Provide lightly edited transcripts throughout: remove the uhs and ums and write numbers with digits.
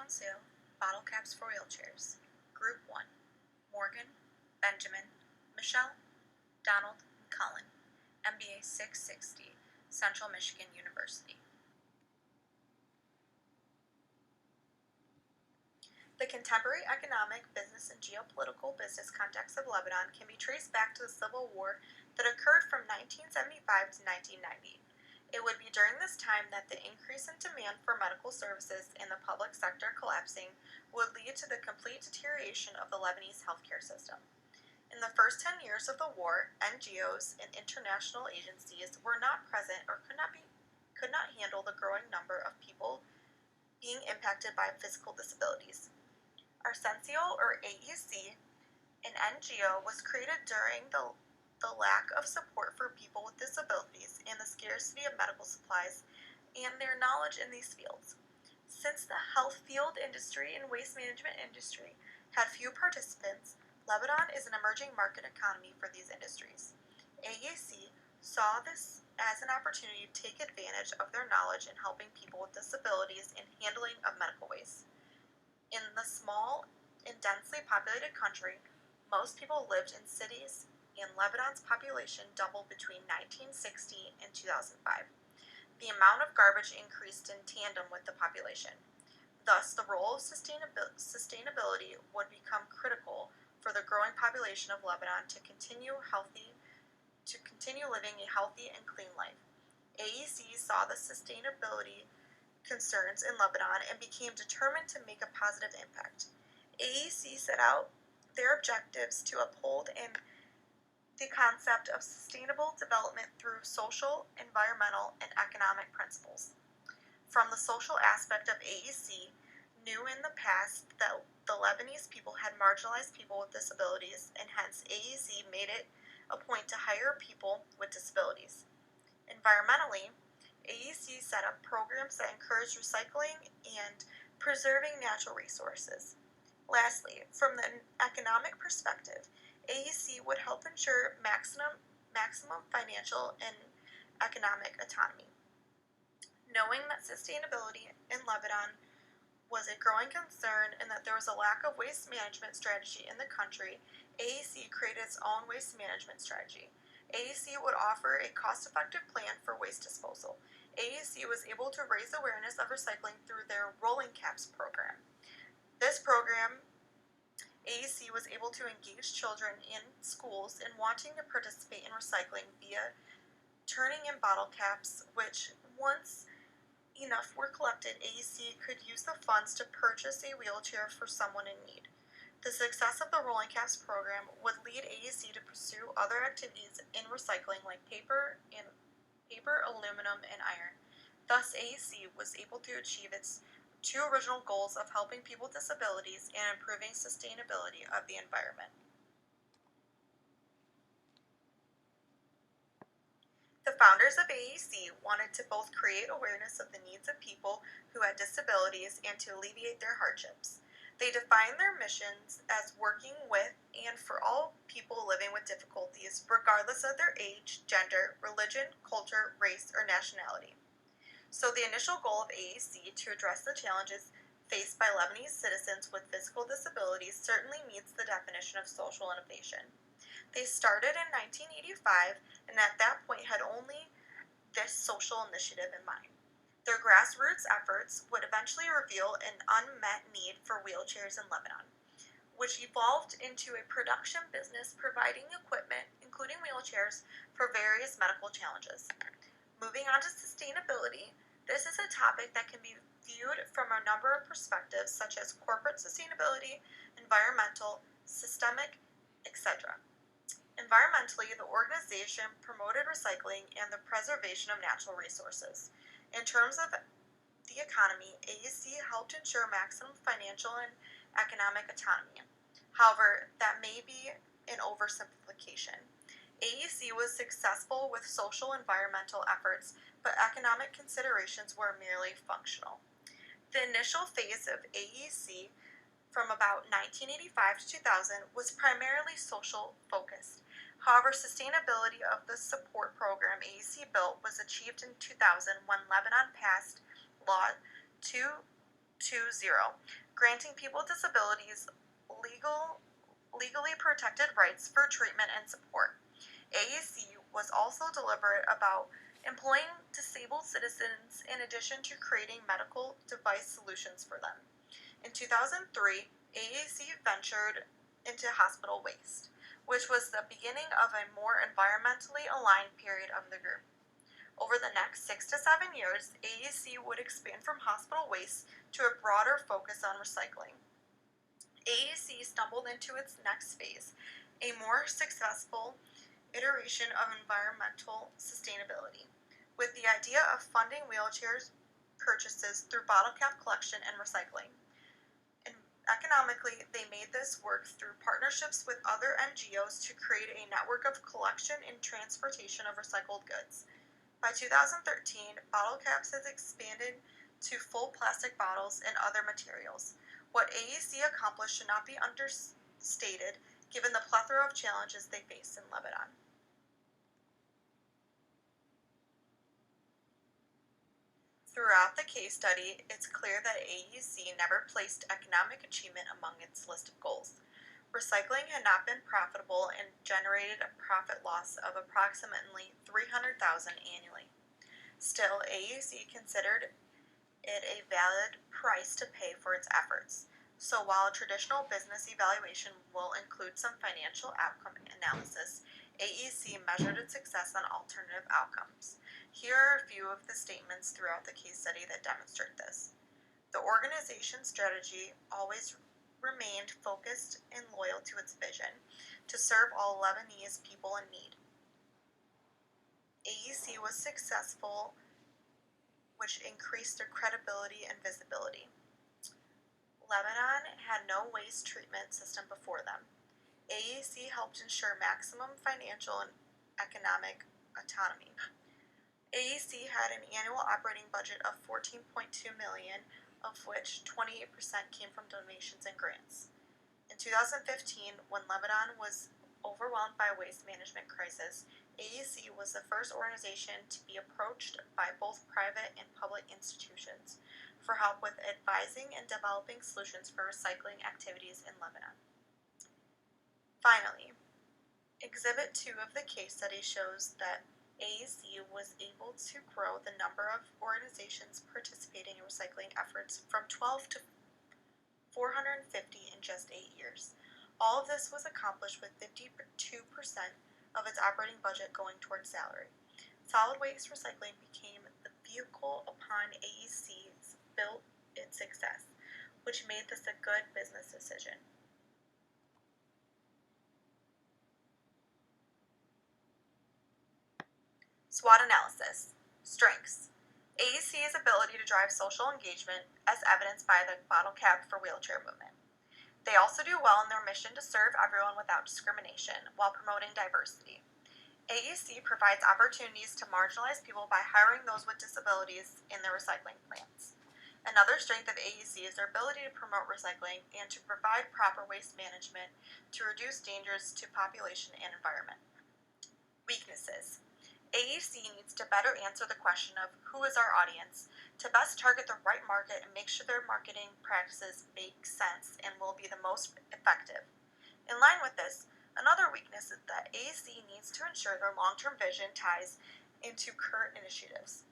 Arcenciel, bottle caps for wheelchairs. Group 1, Morgan, Benjamin, Michelle, Donald, and Colin, MBA 660, Central Michigan University. The contemporary economic, business, and geopolitical business context of Lebanon can be traced back to the civil war that occurred from 1975 to 1990. It would be during this time that the increase in demand for medical services and the public sector collapsing would lead to the complete deterioration of the Lebanese healthcare system. In the first 10 years of the war, NGOs and international agencies were not present or could not handle the growing number of people being impacted by physical disabilities. Arcenciel, or AEC, an NGO, was created during the lack of support for people with disabilities and the scarcity of medical supplies and their knowledge in these fields. Since the health field industry and waste management industry had few participants, Lebanon is an emerging market economy for these industries. AEC saw this as an opportunity to take advantage of their knowledge in helping people with disabilities in handling of medical waste. In the small and densely populated country, most people lived in cities, and Lebanon's population doubled between 1960 and 2005. The amount of garbage increased in tandem with the population. Thus, the role of sustainability would become critical for the growing population of Lebanon to continue living a healthy and clean life. AEC saw the sustainability concerns in Lebanon and became determined to make a positive impact. AEC set out their objectives to uphold the concept of sustainable development through social, environmental, and economic principles. From the social aspect of AEC, knew in the past that the Lebanese people had marginalized people with disabilities, and hence AEC made it a point to hire people with disabilities. Environmentally, AEC set up programs that encourage recycling and preserving natural resources. Lastly, from the economic perspective, AEC would help ensure maximum financial and economic autonomy. Knowing that sustainability in Lebanon was a growing concern and that there was a lack of waste management strategy in the country, AEC created its own waste management strategy. AEC would offer a cost-effective plan for waste disposal. AEC was able to raise awareness of recycling through their Rolling Caps program. This program, AEC was able to engage children in schools in wanting to participate in recycling via turning in bottle caps, which once enough were collected, AEC could use the funds to purchase a wheelchair for someone in need. The success of the Rolling Caps program would lead AEC to pursue other activities in recycling like paper, aluminum, and iron. Thus, AEC was able to achieve its two original goals of helping people with disabilities and improving sustainability of the environment. The founders of AEC wanted to both create awareness of the needs of people who had disabilities and to alleviate their hardships. They defined their missions as working with and for all people living with difficulties, regardless of their age, gender, religion, culture, race, or nationality. So the initial goal of AEC to address the challenges faced by Lebanese citizens with physical disabilities certainly meets the definition of social innovation. They started in 1985 and at that point had only this social initiative in mind. Their grassroots efforts would eventually reveal an unmet need for wheelchairs in Lebanon, which evolved into a production business providing equipment, including wheelchairs, for various medical challenges. Moving on to sustainability, this is a topic that can be viewed from a number of perspectives such as corporate sustainability, environmental, systemic, etc. Environmentally, the organization promoted recycling and the preservation of natural resources. In terms of the economy, AEC helped ensure maximum financial and economic autonomy. However, that may be an oversimplification. AEC was successful with social environmental efforts, but economic considerations were merely functional. The initial phase of AEC from about 1985 to 2000 was primarily social focused. However, sustainability of the support program AEC built was achieved in 2000 when Lebanon passed Law 2 granting people with disabilities legally protected rights for treatment and support. AAC was also deliberate about employing disabled citizens in addition to creating medical device solutions for them. In 2003, AAC ventured into hospital waste, which was the beginning of a more environmentally aligned period of the group. Over the next 6 to 7 years, AAC would expand from hospital waste to a broader focus on recycling. AAC stumbled into its next phase, a more successful iteration of environmental sustainability, with the idea of funding wheelchairs purchases through bottle cap collection and recycling. And economically, they made this work through partnerships with other NGOs to create a network of collection and transportation of recycled goods. By 2013, bottle caps has expanded to full plastic bottles and other materials. What AAC accomplished should not be understated given the plethora of challenges they face in Lebanon. Throughout the case study, it's clear that AAC never placed economic achievement among its list of goals. Recycling had not been profitable and generated a profit loss of approximately $300,000 annually. Still, AAC considered it a valid price to pay for its efforts. So while a traditional business evaluation will include some financial outcome analysis, AEC measured its success on alternative outcomes. Here are a few of the statements throughout the case study that demonstrate this. The organization's strategy always remained focused and loyal to its vision, to serve all Lebanese people in need. AEC was successful, which increased their credibility and visibility. Lebanon had no waste treatment system before them. AEC helped ensure maximum financial and economic autonomy. AEC had an annual operating budget of $14.2 million, of which 28% came from donations and grants. In 2015, when Lebanon was overwhelmed by a waste management crisis, AEC was the first organization to be approached by both private and public institutions for help with advising and developing solutions for recycling activities in Lebanon. Finally, Exhibit 2 of the case study shows that AEC was able to grow the number of organizations participating in recycling efforts from 12 to 450 in just 8 years. All of this was accomplished with 52% of its operating budget going towards salary. Solid waste recycling became the vehicle upon AEC's built its success, which made this a good business decision. SWOT analysis. Strengths. AEC's ability to drive social engagement as evidenced by the bottle cap for wheelchair movement. They also do well in their mission to serve everyone without discrimination while promoting diversity. AEC provides opportunities to marginalized people by hiring those with disabilities in their recycling plants. Another strength of AEC is their ability to promote recycling and to provide proper waste management to reduce dangers to population and environment. Weaknesses. AEC needs to better answer the question of who is our audience to best target the right market and make sure their marketing practices make sense and will be the most effective. In line with this, another weakness is that AEC needs to ensure their long-term vision ties into current initiatives.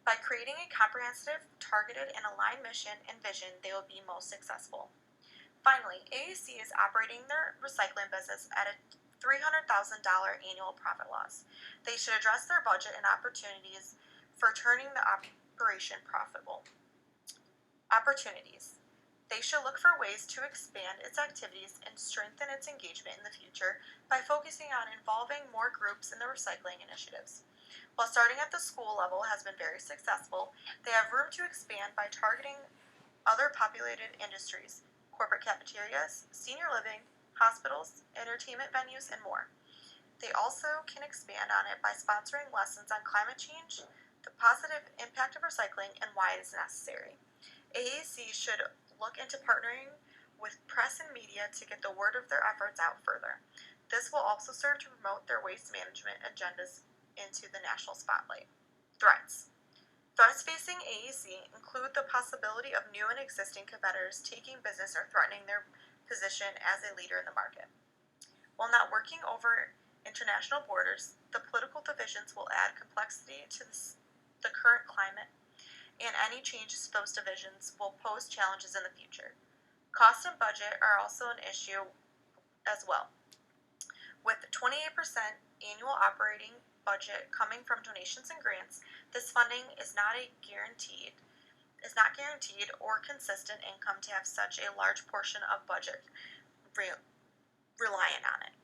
By creating a comprehensive, targeted, and aligned mission and vision, they will be most successful. Finally, AEC is operating their recycling business at a $300,000 annual profit loss. They should address their budget and opportunities for turning the operation profitable. Opportunities. They should look for ways to expand its activities and strengthen its engagement in the future by focusing on involving more groups in the recycling initiatives. While starting at the school level has been very successful, they have room to expand by targeting other populated industries, corporate cafeterias, senior living, hospitals, entertainment venues, and more. They also can expand on it by sponsoring lessons on climate change, the positive impact of recycling, and why it is necessary. AAC should look into partnering with press and media to get the word of their efforts out further. This will also serve to promote their waste management agendas into the national spotlight. Threats. Threats facing AEC include the possibility of new and existing competitors taking business or threatening their position as a leader in the market. While not working over international borders, the political divisions will add complexity to the current climate, and any changes to those divisions will pose challenges in the future. Cost and budget are also an issue as well. With 28% annual operating budget coming from donations and grants, this funding is not guaranteed or consistent income to have such a large portion of budget reliant on it.